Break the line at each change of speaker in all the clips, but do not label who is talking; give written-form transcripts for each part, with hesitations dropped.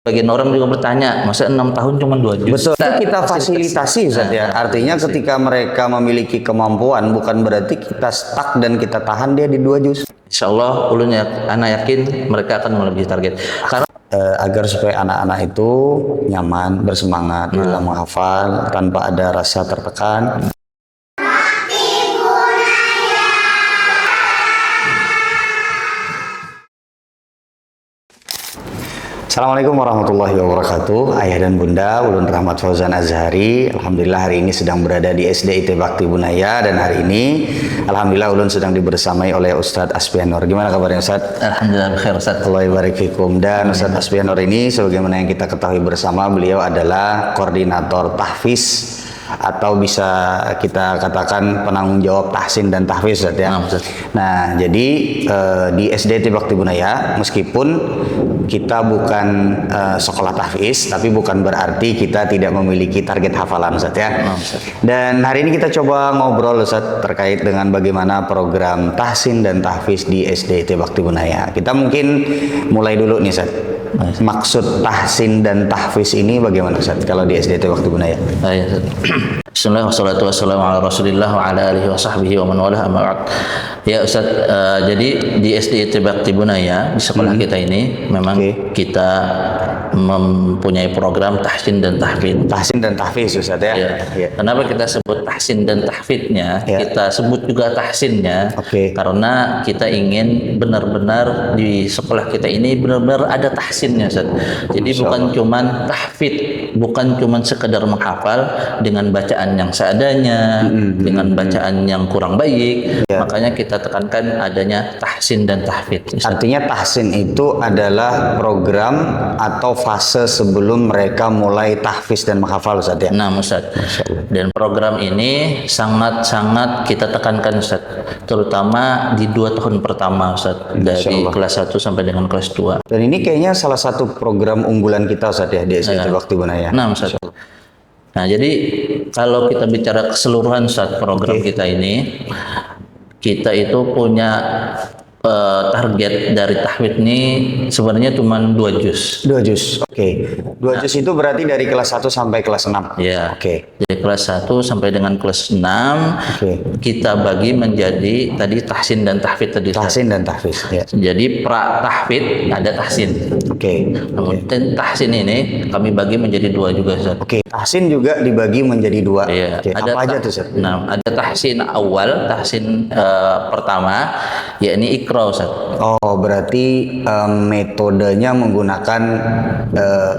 Bagian orang juga bertanya, masa 6 tahun cuma 2 juz?
Betul, itu kita fasilitasi Ustaz ya. Artinya ketika mereka memiliki kemampuan, bukan berarti kita stuck dan kita tahan dia di 2 juz.
Insya Allah, anak yakin mereka akan melebihi target. Karena
agar supaya anak-anak itu nyaman, bersemangat dalam menghafal tanpa ada rasa tertekan. Assalamualaikum warahmatullahi wabarakatuh. Ayah dan bunda, Ulun Rahmat Fauzan Azhari. Alhamdulillah hari ini sedang berada di SD IT Bakti Bunaya. Dan hari ini alhamdulillah Ulun sedang dibersamai oleh Ustadz Aspianur. Gimana kabarnya Ustadz?
Alhamdulillah khair Ustadz.
Allah barik fikum. Dan Ustadz Aspianur ini sebagaimana yang kita ketahui bersama, beliau adalah koordinator tahfiz, atau bisa kita katakan penanggung jawab tahsin dan tahfiz ya. Nah, jadi di SDT Bakti Bunaya, meskipun kita bukan sekolah tahfiz, tapi bukan berarti kita tidak memiliki target hafalan Ustaz ya. Dan hari ini kita coba ngobrol Ustaz terkait dengan bagaimana program tahsin dan tahfiz di SDT Bakti Bunaya. Kita mungkin mulai dulu nih Ustaz. Maksud tahsin dan tahfiz ini bagaimana Ustaz kalau di SDT Bakti Bunaya?
Bismillah wassalatu wassalamu ala rasulillah wa ala alihi wa sahbihi wa man walah amma ba'd. Ya Ustaz, jadi di SDIT Bakti Bunaya di sekolah kita ini memang kita mempunyai program tahsin dan tahfidz.
Tahsin dan tahfiz Ustaz ya.
Kenapa kita sebut tahsin dan tahfidznya? Kita sebut juga tahsinnya karena kita ingin benar-benar di sekolah kita ini benar-benar ada tahsinnya Ustaz. Jadi bukan cuman tahfidz, bukan cuman sekedar menghafal dengan bacaan yang seadanya, dengan bacaan yang kurang baik. Makanya kita tekankan adanya tahsin dan tahfidz.
Artinya tahsin itu adalah program atau fase sebelum mereka mulai tahfiz dan menghafal Ustaz ya.
Nah Ustaz, dan program ini sangat-sangat kita tekankan Ustaz, terutama di 2 tahun pertama Ustaz, dari kelas 1 sampai dengan kelas 2.
Dan ini kayaknya salah satu program unggulan kita Ustaz ya di SDT Bakti Bunaya.
Nah Ustaz. Nah jadi kalau kita bicara keseluruhan Ustaz program kita ini, kita itu punya target dari tahfidz ini sebenarnya cuma 2 juz.
2 juz. 2 juz itu berarti dari kelas 1 sampai kelas 6.
Ya. Dari kelas 1 sampai dengan kelas 6 kita bagi menjadi tadi tahsin dan tahfidz tadi.
Tahsin dan tahfidz. Ya.
Jadi pra tahfidz ada tahsin. Kemudian tahsin ini kami bagi menjadi 2 juga Ustaz.
Tahsin juga dibagi menjadi 2.
Ada
apa aja tuh Ustaz?
Nah, ada tahsin awal, tahsin pertama, yakni Iqra Ustaz.
Oh, berarti metodenya menggunakan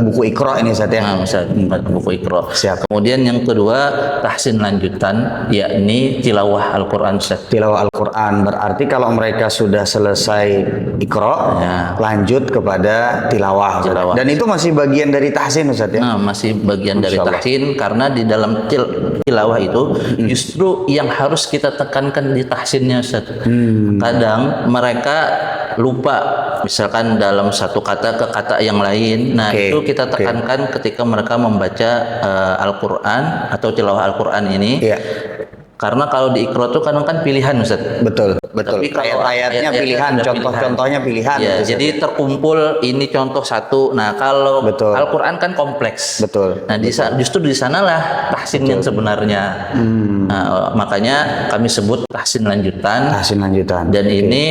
buku Iqra ini Ustaz ya?
Nah, Ustaz, buku Iqra.
Siap.
Kemudian yang kedua, tahsin lanjutan, yakni tilawah Al-Quran Ustaz.
Tilawah Al-Quran, berarti kalau mereka sudah selesai Iqra, lanjut kepada tilawah. Dan itu masih bagian dari tahsin Ustaz ya?
Nah, masih bagian dari tahsin, karena di dalam tilawah itu justru yang harus kita tekankan di tahsinnya Ustaz. Kadang mereka lupa misalkan dalam satu kata ke kata yang lain. Nah, itu kita tekankan ketika mereka membaca Al-Qur'an atau tilawah Al-Qur'an ini. Karena kalau di Iqra itu kan pilihan Ustaz.
Betul.
Tapi kalau
ayat-ayatnya pilihan, contoh-contohnya pilihan.
Jadi terkumpul ini contoh satu. Nah, kalau Al-Qur'an kan kompleks. Nah, justru di sanalah tahsin yang sebenarnya. Nah, makanya kami sebut tahsin lanjutan.
Tahsin lanjutan.
Dan ini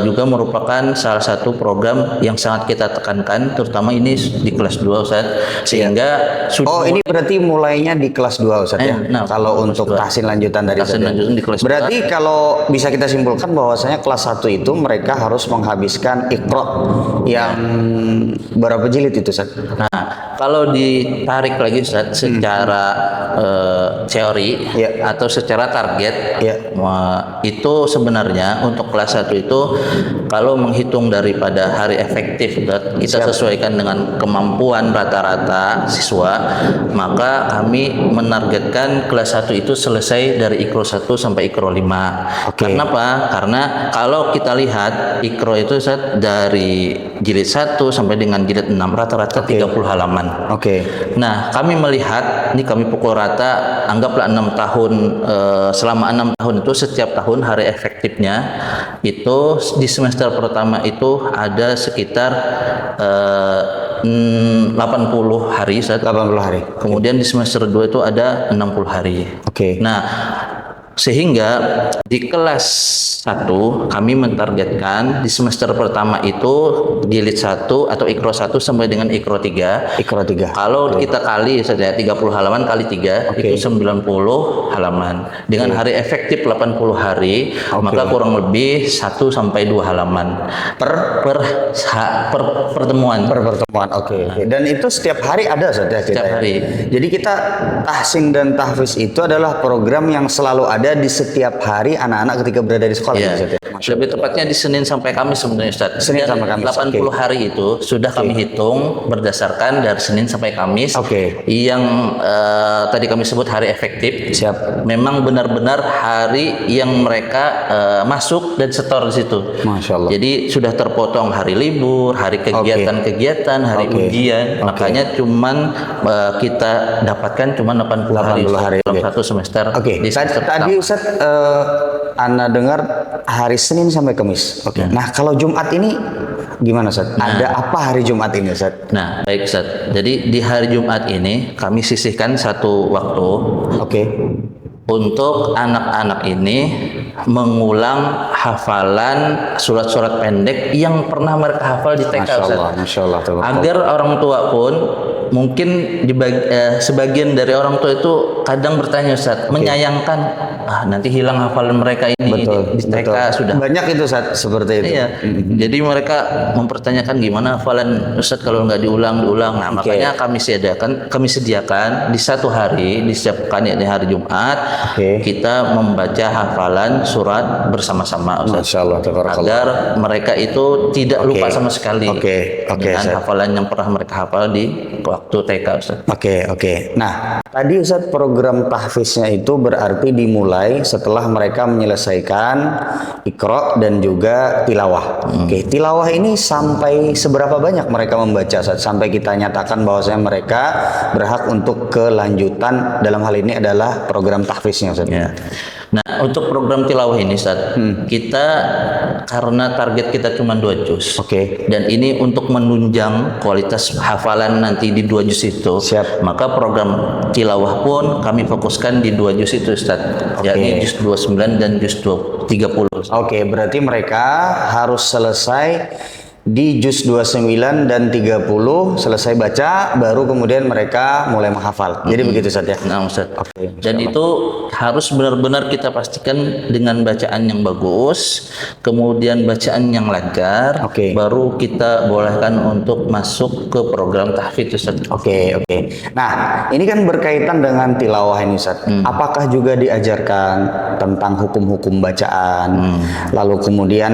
juga merupakan salah satu program yang sangat kita tekankan, terutama ini di kelas 2 Ustaz. Sehingga
ini berarti mulainya di kelas 2 Ustaz ya.
Nah,
kalau untuk tahsin lanjutan dari
tahsin lanjutan di kelas 2.
Berarti kalau bisa kita simpulkan bahwasanya kelas 1 itu mereka harus menghabiskan Iqra yang berapa jilid itu Ustaz?
Nah, kalau ditarik lagi Ustaz secara teori atau secara target, itu sebenarnya untuk kelas 1 itu kalau menghitung daripada hari efektif kita sesuaikan dengan kemampuan rata-rata siswa, maka kami menargetkan kelas 1 itu selesai dari Iqra 1 sampai Iqra 5. Kenapa? Karena kalau kita lihat Iqra itu Ustaz, dari jilid 1 sampai dengan jilid 6 rata-rata 30 halaman. Nah, kami melihat, ini kami pukul rata, anggaplah 6 tahun, selama 6 tahun itu setiap tahun hari efektifnya itu di semester pertama itu ada sekitar 80 hari, Ustaz.
80 hari.
Kemudian di semester 2 itu ada 60 hari.
Oke.
Nah, sehingga di kelas 1 kami mentargetkan di semester pertama itu jilid 1 atau Iqra 1 sampai dengan Iqra 3.
Iqra 3.
Kalau kita kali saja 30 halaman kali 3 itu 90 halaman. Dengan hari efektif 80 hari, maka kurang lebih 1 sampai 2 halaman per pertemuan.
Per pertemuan. Oke. Dan itu setiap hari ada saja kita.
Setiap hari.
Jadi kita tahsin dan tahfiz itu adalah program yang selalu ada di setiap hari anak-anak ketika berada di sekolah.
Ya. Lebih tepatnya di Senin sampai Kamis sebenarnya, Ustaz.
Senin sampai Kamis.
80 hari itu sudah kami hitung berdasarkan dari Senin sampai Kamis. Yang tadi kami sebut hari efektif.
Siap.
Memang benar-benar hari yang mereka masuk dan setor di situ.
Masya Allah.
Jadi sudah terpotong hari libur, hari kegiatan-kegiatan, hari ujian. Makanya cuman kita dapatkan cuma 80 hari dalam satu semester. Di semester
tadi Ustaz, Ana dengar hari Senin sampai Kamis. Nah, kalau Jumat ini gimana, Ustaz? Ada apa hari Jumat ini, Ustaz?
Nah, baik, Ustaz. Jadi di hari Jumat ini kami sisihkan satu waktu. Untuk anak-anak ini mengulang hafalan surat-surat pendek yang pernah mereka hafal di TK,
Masya Allah.
Agar orang tua pun mungkin sebagian dari orang tua itu kadang bertanya, Ustaz, menyayangkan nanti hilang hafalan mereka ini di TK sudah.
Banyak itu, Ustaz, seperti itu.
Iya. Jadi mereka mempertanyakan gimana hafalan Ustaz kalau nggak diulang. Nah, makanya kami sediakan di satu hari di setiap pekan, yakni hari Jumat, kita membaca hafalan surat bersama-sama, Ustaz.
Masya Allah,
agar mereka itu tidak lupa sama sekali dengan hafalan yang pernah mereka hafal di waktu TK, Ustaz.
Nah, tadi Ustaz, program tahfiznya itu berarti dimulai setelah mereka menyelesaikan Iqra dan juga tilawah. Tilawah ini sampai seberapa banyak mereka membaca, Ustaz? Sampai kita nyatakan bahwasanya mereka berhak untuk kelanjutan, dalam hal ini adalah program tahfiznya, Ustaz.
Nah, untuk program tilawah ini, Ustaz, kita karena target kita cuma 2 juz. Dan ini untuk menunjang kualitas hafalan nanti di 2 juz itu. Maka program tilawah pun kami fokuskan di 2 juz itu, Ustaz. Yakni juz 29 dan juz 30.
Berarti mereka harus selesai di juz 29 dan 30 selesai baca, baru kemudian mereka mulai menghafal. Jadi begitu, Ustaz, ya?
Nah, Ustaz. Dan itu harus benar-benar kita pastikan dengan bacaan yang bagus, kemudian bacaan yang lancar, baru kita bolehkan untuk masuk ke program tahfidz, Ustaz.
Nah, ini kan berkaitan dengan tilawah ini, Ustaz. Apakah juga diajarkan tentang hukum-hukum bacaan? Lalu kemudian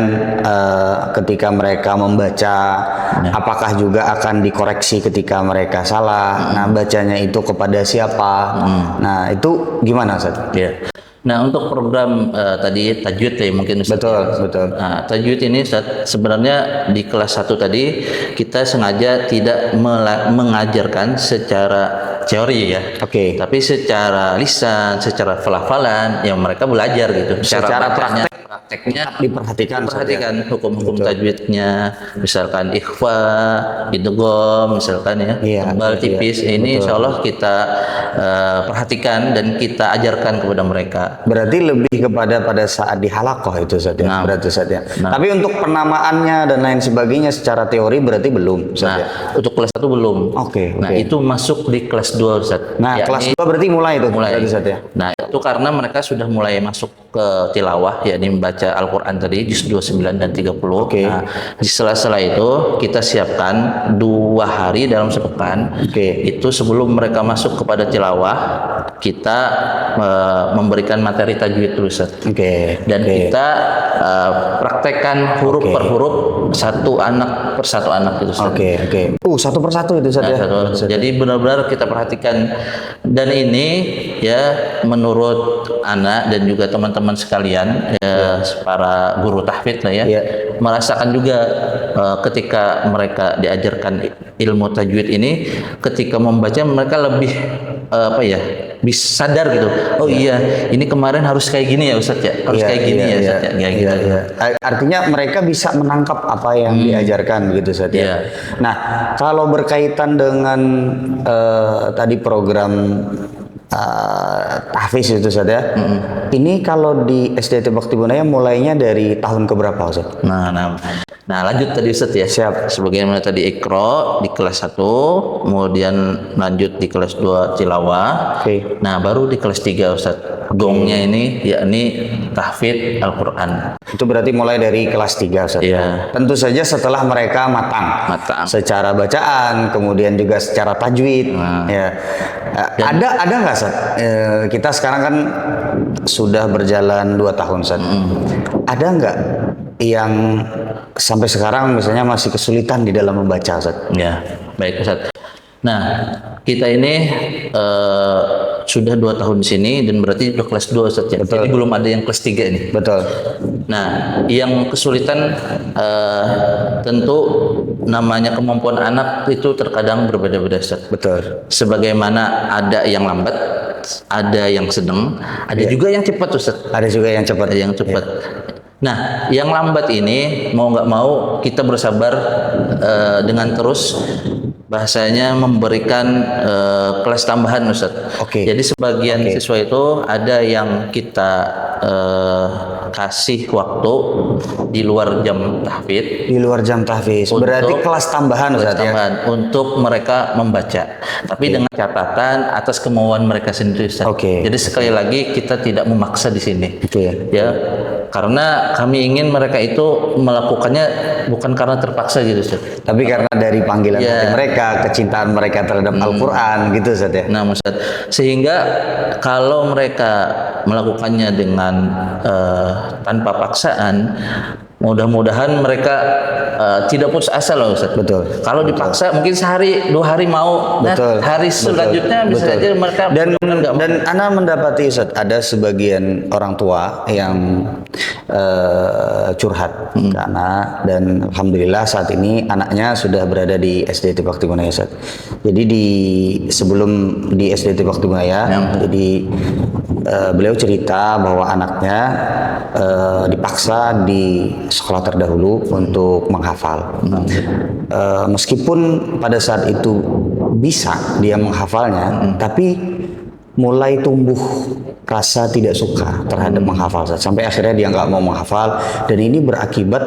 ketika mereka membaca, apakah juga akan dikoreksi ketika mereka salah? Nah, bacanya itu kepada siapa? Nah, itu gimana, Ustaz?
Nah, untuk program tadi tajwid ya mungkin, Ustaz.
Betul.
Nah, tajwid ini, Ustaz, sebenarnya di kelas 1 tadi kita sengaja tidak mengajarkan secara teori ya. Tapi secara lisan, secara pelafalan yang mereka belajar gitu.
Secara
prakteknya
diperhatikan
hukum-hukum tajwidnya, misalkan ikhfa, idgham, misalkan tebal, tipis. Ini insya Allah kita perhatikan dan kita ajarkan kepada mereka.
Berarti lebih kepada pada saat di halaqah itu, Ustaz, ya? Berarti, Ustaz, ya? Tapi untuk penamaannya dan lain sebagainya secara teori berarti belum, Ustaz, ya?
Untuk kelas 1 belum. Nah, itu masuk di kelas 2, Ustaz.
Nah, kelas 2 berarti mulai itu, Ustaz, ya?
Nah, itu karena mereka sudah mulai masuk ke tilawah, yakni membaca Al-Quran tadi juz 29 dan 30. Nah, di sela-sela itu kita siapkan 2 hari dalam sepekan. Itu sebelum mereka masuk kepada tilawah, kita memberikan materi tajwid dulu, Ustaz. Dan kita praktekkan huruf per huruf, satu anak per satu anak itu, Ustaz.
Satu per satu itu, Ustaz, ya?
Jadi benar-benar kita perhatikan, dan ini ya menurut anak dan juga teman-teman sekalian, para guru tahfidz lah ya, merasakan juga ketika mereka diajarkan ilmu tajwid ini, ketika membaca mereka lebih bisa sadar gitu. Oh iya, ini kemarin harus kayak gini ya Ustadz ya, harus kayak gini ya Ustadz ya, kayak gitu.
Artinya mereka bisa menangkap apa yang diajarkan gitu Ustadz ya. Nah, kalau berkaitan dengan tadi program tahfiz itu Ustadz ya. Ini kalau di SDT Bakti Bunaya mulainya dari tahun keberapa Ustadz?
Nah lanjut tadi Ustadz ya.
Siap.
Sebagaimana tadi Iqra di kelas 1, kemudian lanjut di kelas 2 Tilawah. Nah baru di kelas 3 Ustadz. Gongnya ini yakni tahfidz Al-Quran.
Itu berarti mulai dari kelas 3 Ustadz.
Iya.
Tentu saja setelah mereka matang. Secara bacaan, kemudian juga secara tajwid. Ya. Ada nggak Ustadz? Kita sekarang kan sudah berjalan 2 tahun Ustadz. Ada nggak yang sampai sekarang misalnya masih kesulitan di dalam membaca Ustadz?
Ya, baik Ustadz. Nah, kita ini sudah 2 tahun di sini dan berarti udah kelas 2 Ustadz ya. Jadi belum ada yang kelas 3 nih.
Betul.
Nah, yang kesulitan tentu namanya kemampuan anak itu terkadang berbeda-beda Ustadz.
Betul.
Sebagaimana ada yang lambat, ada yang sedang, ada juga yang cepat Ustadz.
Ada juga yang cepat.
Ada yang cepat. Nah, yang lambat ini mau nggak mau kita bersabar dengan terus bahasanya memberikan kelas tambahan Ustadz. Jadi sebagian siswa itu ada yang kita kasih waktu di luar jam tahfidz.
Di luar jam tahfidz. Berarti kelas tambahan Ustadz ya?
Untuk mereka membaca. Tapi dengan catatan atas kemauan mereka sendiri Ustadz. Jadi sekali lagi kita tidak memaksa di sini. Ya. Karena kami ingin mereka itu melakukannya bukan karena terpaksa gitu Ustaz.
Tapi karena dari panggilan hati mereka, kecintaan mereka terhadap Al-Quran gitu Ustaz ya.
Nah Ustaz, sehingga kalau mereka melakukannya dengan tanpa paksaan, mudah-mudahan mereka tidak putus asa loh Ustaz.
Betul.
Kalau dipaksa mungkin sehari 2 hari mau, hari selanjutnya bisa aja mereka
dan Ana mendapati Ustaz, ada sebagian orang tua yang curhat ke anak, dan alhamdulillah saat ini anaknya sudah berada di SDT Bakti Bunaya Ustaz. Jadi sebelum di SDT Bakti Bunaya, jadi beliau cerita bahwa anaknya dipaksa di sekolah terdahulu untuk menghafal. Meskipun pada saat itu bisa dia menghafalnya, tapi mulai tumbuh rasa tidak suka terhadap menghafal sampai akhirnya dia nggak mau menghafal, dan ini berakibat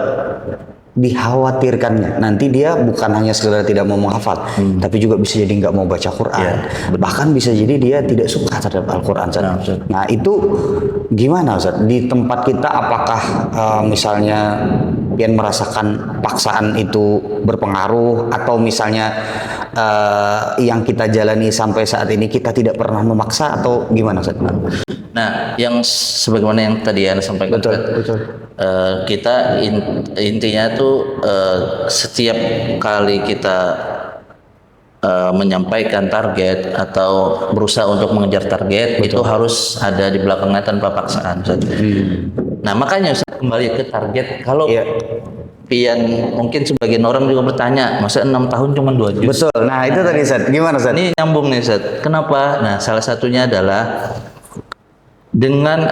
dikhawatirkannya nanti dia bukan hanya sekedar tidak mau menghafal, tapi juga bisa jadi nggak mau baca Quran, bahkan bisa jadi dia tidak suka terhadap Al-Quran. Nah itu gimana Ustaz? Di tempat kita apakah misalnya pian merasakan paksaan itu berpengaruh, atau misalnya yang kita jalani sampai saat ini kita tidak pernah memaksa, atau gimana Ustaz?
Nah, yang sebagaimana yang tadi Anda sampaikan, betul. Kita intinya tuh setiap kali kita menyampaikan target atau berusaha untuk mengejar target, itu harus ada di belakangnya tanpa paksaan. Nah, makanya kembali ke target. Kalau pian mungkin sebagian orang juga bertanya, masa 6 tahun cuma 2 juz?
Betul. Nah, itu tadi Ustaz. Gimana Ustaz?
Ini nyambung nih Ustaz. Kenapa? Nah, salah satunya adalah dengan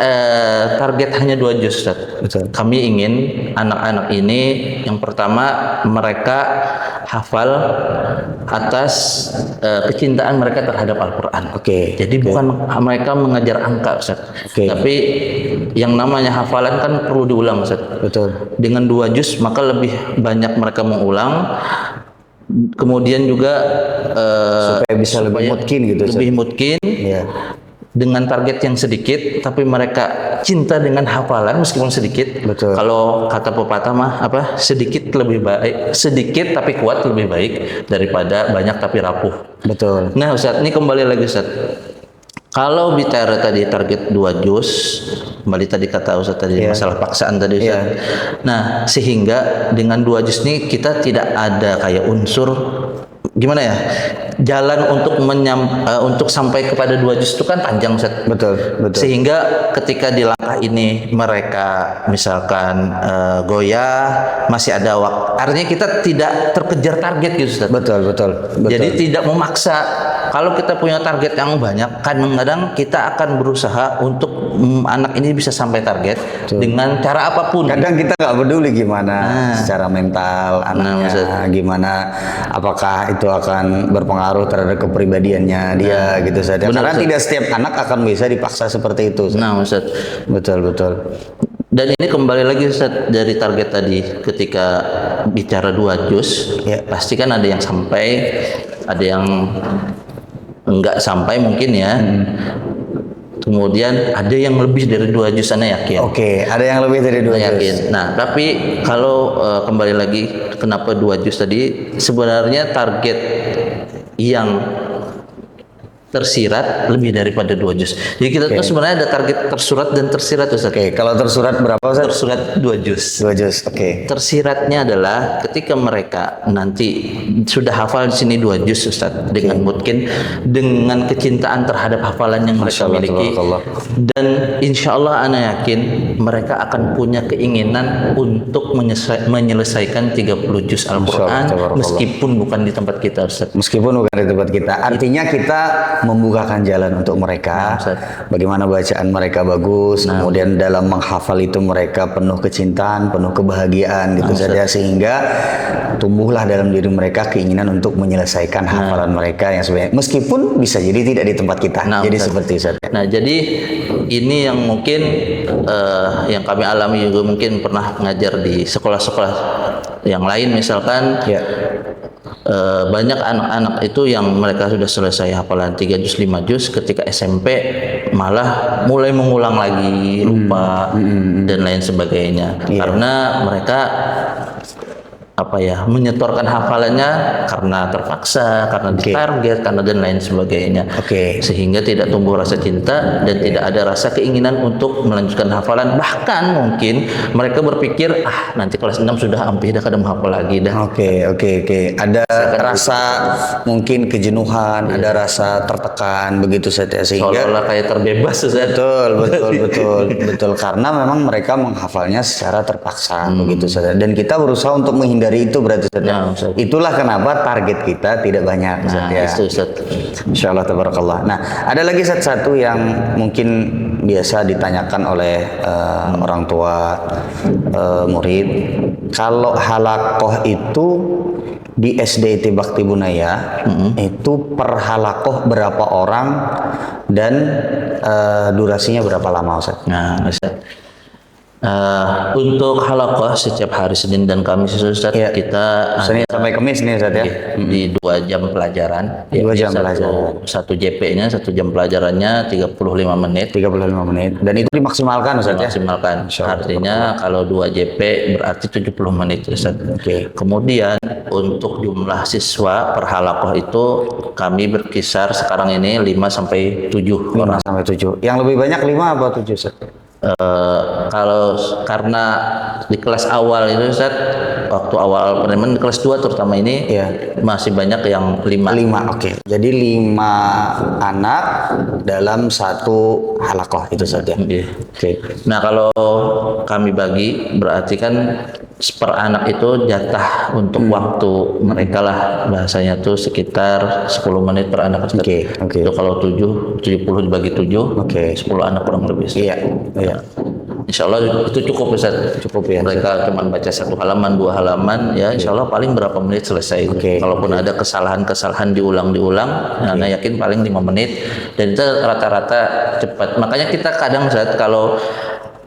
target hanya 2 juz Ustaz. Kami ingin anak-anak ini yang pertama mereka hafal atas kecintaan mereka terhadap Al-Quran. Jadi bukan mereka mengajar angka Ustaz. Tapi yang namanya hafalan kan perlu diulang Ustaz. Dengan 2 juz maka lebih banyak mereka mengulang. Kemudian juga
supaya bisa lebih mungkin gitu Ustaz.
Lebih mungkin. Dengan target yang sedikit, tapi mereka cinta dengan hafalan meskipun sedikit. Kalau kata pepatah mah apa? Sedikit lebih baik, sedikit tapi kuat lebih baik daripada banyak tapi rapuh. Nah Ustaz, ini kembali lagi Ustaz. Kalau bicara tadi target 2 juz, kembali tadi kata Ustaz tadi masalah paksaan tadi Ustaz. Nah, sehingga dengan 2 juz ini kita tidak ada kayak unsur gimana ya, jalan untuk sampai kepada 2 juz itu kan panjang Ustaz. Sehingga ketika di langkah ini mereka misalkan goyah, masih ada waktu, artinya kita tidak terkejar target gitu Ustaz. Jadi tidak memaksa kalau kita punya target yang banyak, kadang-kadang kita akan berusaha untuk anak ini bisa sampai target dengan cara apapun.
Kadang kita nggak peduli gimana secara mental anaknya, gimana apakah itu akan berpengaruh terhadap kepribadiannya dia gitu saja. Karena tidak setiap anak akan bisa dipaksa seperti itu.
Nah, Ustaz.
Betul.
Dan ini kembali lagi Ustaz, dari target tadi, ketika bicara 2 juz, pasti kan ada yang sampai, ada yang enggak sampai mungkin ya. Kemudian ada yang lebih dari 2 juz, Ana yakin.
Oke, ada yang lebih dari 2 juz.
Nah, tapi kalau kembali lagi kenapa 2 juz tadi, sebenarnya target yang tersirat lebih daripada 2 juz. Jadi kita tuh sebenarnya ada target tersurat dan tersirat, Ustaz.
Kalau tersurat berapa, Ustaz?
Tersurat 2 juz.
2 juz. Tersiratnya
adalah ketika mereka nanti sudah hafal di sini 2 juz, Ustaz, dengan mungkin dengan kecintaan terhadap hafalan yang mereka miliki, dan insya Allah ana yakin mereka akan punya keinginan untuk menyelesaikan 30 juz Al-Quran meskipun bukan di tempat kita, Ustaz.
Meskipun bukan di tempat kita. Artinya kita membukakan jalan untuk mereka, bagaimana bacaan mereka bagus, kemudian dalam menghafal itu mereka penuh kecintaan, penuh kebahagiaan gitu saja, sehingga tumbuhlah dalam diri mereka keinginan untuk menyelesaikan hafalan mereka yang sebenarnya meskipun bisa jadi tidak di tempat kita. Jadi seperti itu.
Nah, jadi ini yang mungkin yang kami alami juga, mungkin pernah mengajar di sekolah-sekolah yang lain misalkan. Banyak anak-anak itu yang mereka sudah selesai hafalan 3 juz 5 juz, ketika SMP malah mulai mengulang lagi, lupa dan lain sebagainya, karena mereka menyetorkan hafalannya karena terpaksa, karena ditarget, karena dan lain sebagainya. Sehingga tidak tumbuh rasa cinta dan tidak ada rasa keinginan untuk melanjutkan hafalan. Bahkan mungkin mereka berpikir, nanti kelas 6 sudah dah kadang menghafal lagi dah.
Ada rasa mungkin kejenuhan, ada rasa tertekan begitu saja, sehingga
seolah-olah kayak terbebas.
Betul. Karena memang mereka menghafalnya secara terpaksa begitu saja, dan kita berusaha untuk menghindari itu, berarti itulah kenapa target kita tidak banyak. Insyaallah tabarakallah. Nah, ada lagi satu yang mungkin biasa ditanyakan oleh orang tua murid. Kalau halakoh itu di SD Bakti Bunaya itu per halakoh berapa orang dan durasinya berapa lama, Ustaz?
Nah, Ustaz, untuk halakoh setiap hari Senin dan Kamis, Ustaz, kita
Senin sampai Kamis nih, Ustaz, ya?
Di 2 jam pelajaran.
2 jam pelajaran.
Satu JP-nya, 1 jam pelajarannya 35 menit.
35 menit. Dan itu dimaksimalkan, Ustaz, ya?
Dimaksimalkan. Artinya kalau 2 JP berarti 70 menit, Ustaz. Kemudian untuk jumlah siswa per halakoh itu kami berkisar sekarang ini 5 sampai 7 orang.
5 sampai 7. Yang lebih banyak 5 apa 7, Ustaz?
Kalau karena di kelas awal itu, Ustaz, waktu awal penerimaan di kelas 2 terutama ini masih banyak yang 5.
Jadi 5 anak dalam satu halakoh itu saja.
Nah, kalau kami bagi berarti kan per anak itu jatah untuk waktu mereka lah, bahasanya tuh sekitar 10 menit per anak. Itu kalau 70 dibagi 7, 10 anak kurang lebih. Insya Allah itu cukup, Ustaz. Mereka cuma baca 1 halaman 2 halaman, ya insya Allah paling berapa menit selesai. Kalaupun ada kesalahan-kesalahan diulang-diulang, Ana yakin paling 5 menit, dan itu rata-rata cepat. Makanya kita kadang, Ustaz, kalau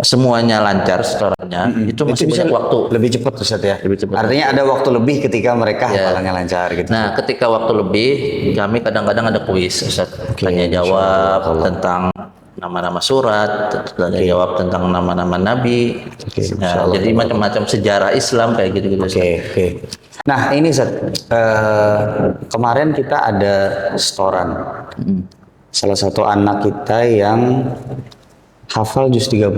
semuanya lancar setorannya, itu masih bisa waktu
lebih cepat, Ustaz, ya?
Lebih cepat.
Artinya ada waktu lebih ketika mereka hafalannya lancar gitu.
Nah, ketika waktu lebih, kami kadang-kadang ada kuis, Ustaz. Tanya jawab tentang nama-nama surat, tanya jawab tentang nama-nama nabi. Jadi macam-macam sejarah Islam kayak gitu-gitu.
Nah, ini, Ustaz, kemarin kita ada setoran. Salah satu anak kita yang hafal juz 30.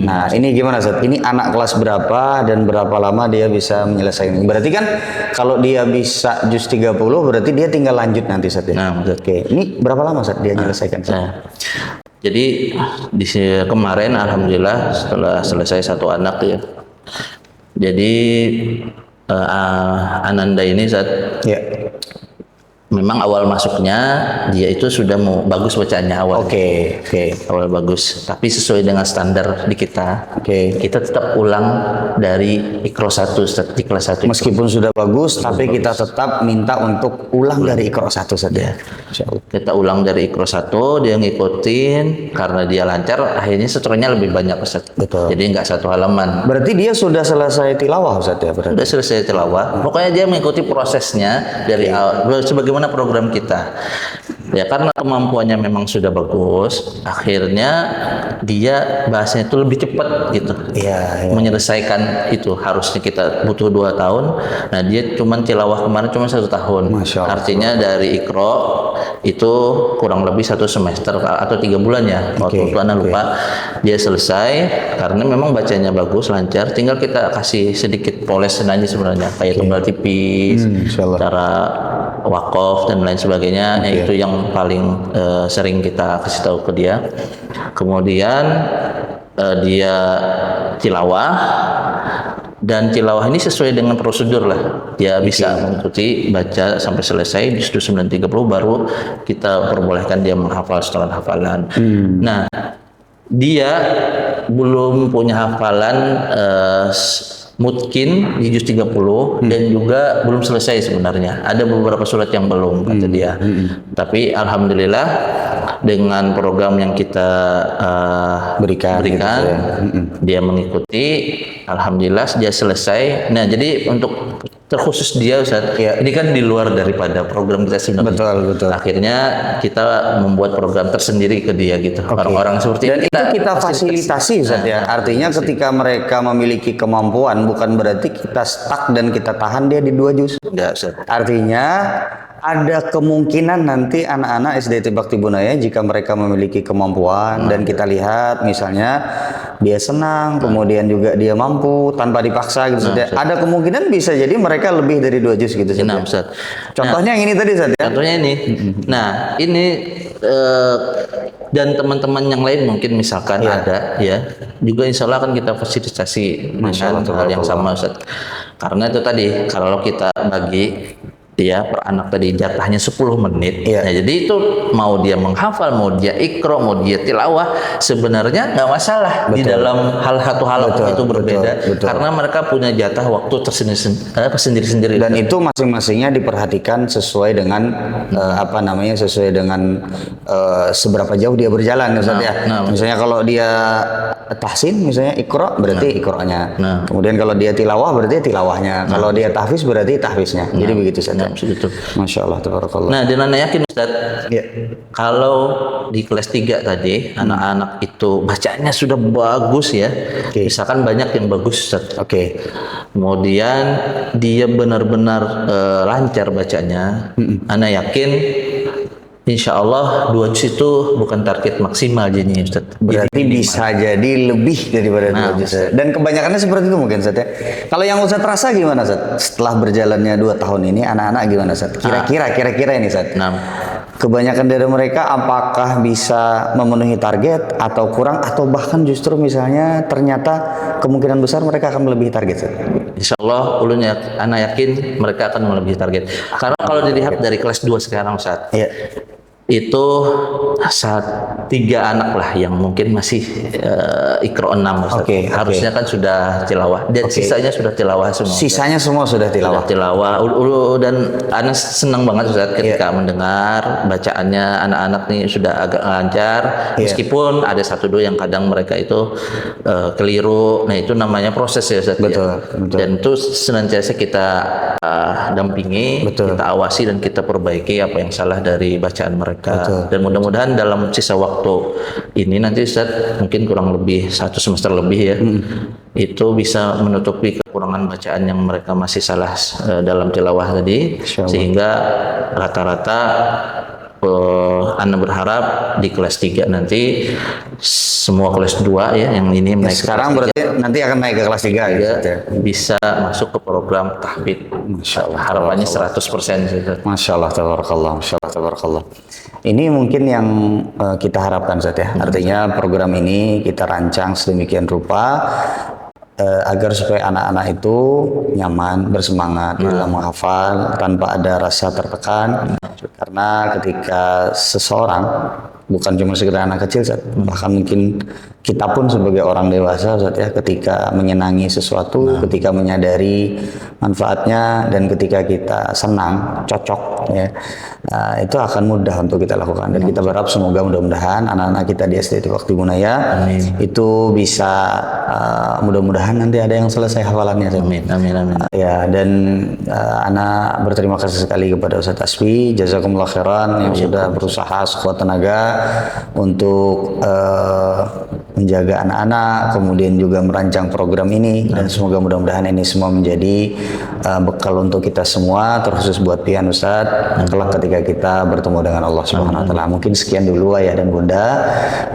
Nah, ini gimana, Ustaz? Ini anak kelas berapa dan berapa lama dia bisa menyelesaikan? Berarti kan kalau dia bisa juz 30 berarti dia tinggal lanjut nanti, Ustaz, ya? Ini berapa lama, Ustaz, dia menyelesaikan?
Jadi kemarin alhamdulillah setelah selesai 1 anak ya. Jadi Ananda ini, Ustaz, memang awal masuknya dia itu sudah mau bagus bacaannya awal.
Oke.
Awal bagus, tapi sesuai dengan standar di kita.
Oke.
Kita tetap ulang dari Iqra 1 di kelas 1.
Meskipun sudah bagus, tapi kita tetap minta untuk ulang dari Iqra 1 saja.
Kita ulang dari Iqra 1, dia ngikutin, karena dia lancar, akhirnya setorannya lebih banyak Ustaz.
Betul.
Jadi nggak satu halaman.
Berarti dia sudah selesai tilawah Ustaz ya berarti?
Sudah selesai tilawah. Pokoknya dia mengikuti prosesnya dari awal, sebagaimana program kita. Ya karena kemampuannya memang sudah bagus, akhirnya dia bahasanya itu lebih cepat gitu.
Iya.
Menyelesaikan itu harusnya kita butuh 2 tahun. Nah dia cuman tilawah kemarin cuma 1 tahun.
Masya Allah.
Artinya dari Iqra itu kurang lebih 1 semester atau 3 bulan ya. Waktu itu anak lupa. Dia selesai karena memang bacanya bagus, lancar. Tinggal kita kasih sedikit polesan aja sebenarnya, kayak tunggal tipis, cara wakaf dan lain sebagainya. Nah, itu yang paling sering kita kasih tahu ke dia. Kemudian dia tilawah, dan tilawah ini sesuai dengan prosedur lah. Dia bisa mengikuti baca sampai selesai di 930, baru kita perbolehkan dia menghafal setelah hafalan. Nah, dia belum punya hafalan mungkin di juz 30 dan juga belum selesai sebenarnya. Ada beberapa surat yang belum kata dia. Tapi alhamdulillah dengan program yang kita berikan gitu ya. Dia mengikuti, alhamdulillah dia selesai. Nah, jadi untuk terkhusus dia Ustaz, ini kan di luar daripada program kita sebenarnya.
Betul.
Akhirnya kita membuat program tersendiri ke dia gitu. Orang-orang seperti
dan
ini
itu kita fasilitasi Ustaz ya. Artinya ketika mereka memiliki kemampuan, bukan berarti kita stuck dan kita tahan dia di 2 juz.
Enggak, Ustaz.
Artinya ada kemungkinan nanti anak-anak SDT Bakti Bunaya, jika mereka memiliki kemampuan dan kita lihat misalnya dia senang, kemudian juga dia mampu tanpa dipaksa gitu Ustaz. Ada kemungkinan bisa jadi mereka lebih dari 2 juz gitu Ustaz. Contohnya yang ini tadi Ustaz ya.
Contohnya ini. Nah, ini dan teman-teman yang lain mungkin misalkan ada ya, juga insya Allah akan kita fasilitasi dengan hal yang sama Ustaz. Karena itu tadi, kalau kita bagi dia per anak tadi jatahnya 10 menit. Nah, jadi itu mau dia menghafal, mau dia Iqra, mau dia tilawah, sebenarnya nggak masalah di dalam satu hal itu berbeda. Karena mereka punya jatah waktu tersendiri-sendiri.
Dan itu masing-masingnya diperhatikan sesuai dengan sesuai dengan seberapa jauh dia berjalan Ustaz ya. Misalnya kalau dia tahsin misalnya Iqra berarti Iqranya. Kemudian kalau dia tilawah berarti tilawahnya. Kalau dia tahfiz berarti tahfiznya. Jadi begitu saja.
Begitu.
Masya Allah, tabarakallah.
Nah, dan Anda yakin Ustaz, kalau di kelas 3 tadi anak-anak itu bacaannya sudah bagus ya, misalkan banyak yang bagus Ustaz. Kemudian dia benar-benar lancar bacanya, Anda yakin insya Allah 2 juz itu bukan target maksimal jadinya Ustaz.
Berarti bisa jadi lebih daripada 2 juz. Dan kebanyakannya seperti itu mungkin Ustaz ya. Kalau yang Ustaz rasa gimana Ustaz? Setelah berjalannya 2 tahun ini anak-anak gimana Ustaz? Kira-kira ini Ustaz. Kebanyakan dari mereka apakah bisa memenuhi target atau kurang, atau bahkan justru misalnya ternyata kemungkinan besar mereka akan melebihi target Ustaz?
Insya Allah anak yakin mereka akan melebihi target. Karena kalau dilihat dari kelas 2 sekarang Ustaz, itu 3 anak lah yang mungkin masih Iqra 6 Ustaz. Harusnya kan sudah tilawah, dan sisanya sudah tilawah semua.
Sisanya semua sudah tilawah.
Dan Anas senang banget Ustaz ketika mendengar bacaannya anak-anak nih sudah agak lancar, meskipun ada 1-2 yang kadang mereka itu keliru. Nah, itu namanya proses ya Ustaz.
Betul.
Dan itu senantiasa kita dampingi, kita awasi dan kita perbaiki apa yang salah dari bacaan mereka. Dan mudah-mudahan dalam sisa waktu ini nanti Ustaz, mungkin kurang lebih 1 semester lebih ya, itu bisa menutupi kekurangan bacaan yang mereka masih salah dalam tilawah tadi, sehingga rata-rata Anda berharap di kelas 3 nanti semua kelas 2 ya yang ini naik
sekarang berarti nanti akan naik ke kelas 3 ya,
bisa masuk ke program tahfidz. Harapannya 100% gitu.
Masya Allah, tabarakallah. Masya Allah, tabarakallah. Ini mungkin yang kita harapkan Ustaz ya. Artinya program ini kita rancang sedemikian rupa agar supaya anak-anak itu nyaman, bersemangat dalam menghafal tanpa ada rasa tertekan. Karena ketika seseorang, bukan cuma sekedar anak kecil, bahkan mungkin kita pun sebagai orang dewasa, ya, ketika menyenangi sesuatu, ketika menyadari manfaatnya, dan ketika kita senang, cocok, ya, itu akan mudah untuk kita lakukan. Dan kita berharap semoga mudah-mudahan anak-anak kita di SDT Bakti Bunaya itu bisa mudah-mudahan nanti ada yang selesai hafalannya.
Amin, amin, amin.
Ya, dan anak berterima kasih sekali kepada Ustadz Asfi, jazakumullah khairan yang sudah berusaha sekuat tenaga untuk menjaga anak-anak, kemudian juga merancang program ini, dan semoga mudah-mudahan ini semua menjadi bekal untuk kita semua, terkhusus buat Pian Ustadz kelak ketika kita bertemu dengan Allah Subhanahu wa taala. Mungkin sekian dulu Ayah dan Bunda.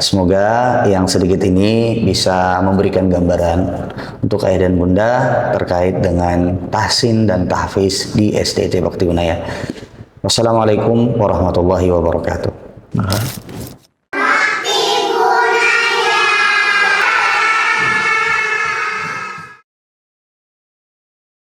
Semoga yang sedikit ini bisa memberikan gambaran untuk Ayah dan Bunda terkait dengan tahsin dan tahfiz di SDT Bakti Bunaya. Wassalamualaikum warahmatullahi wabarakatuh.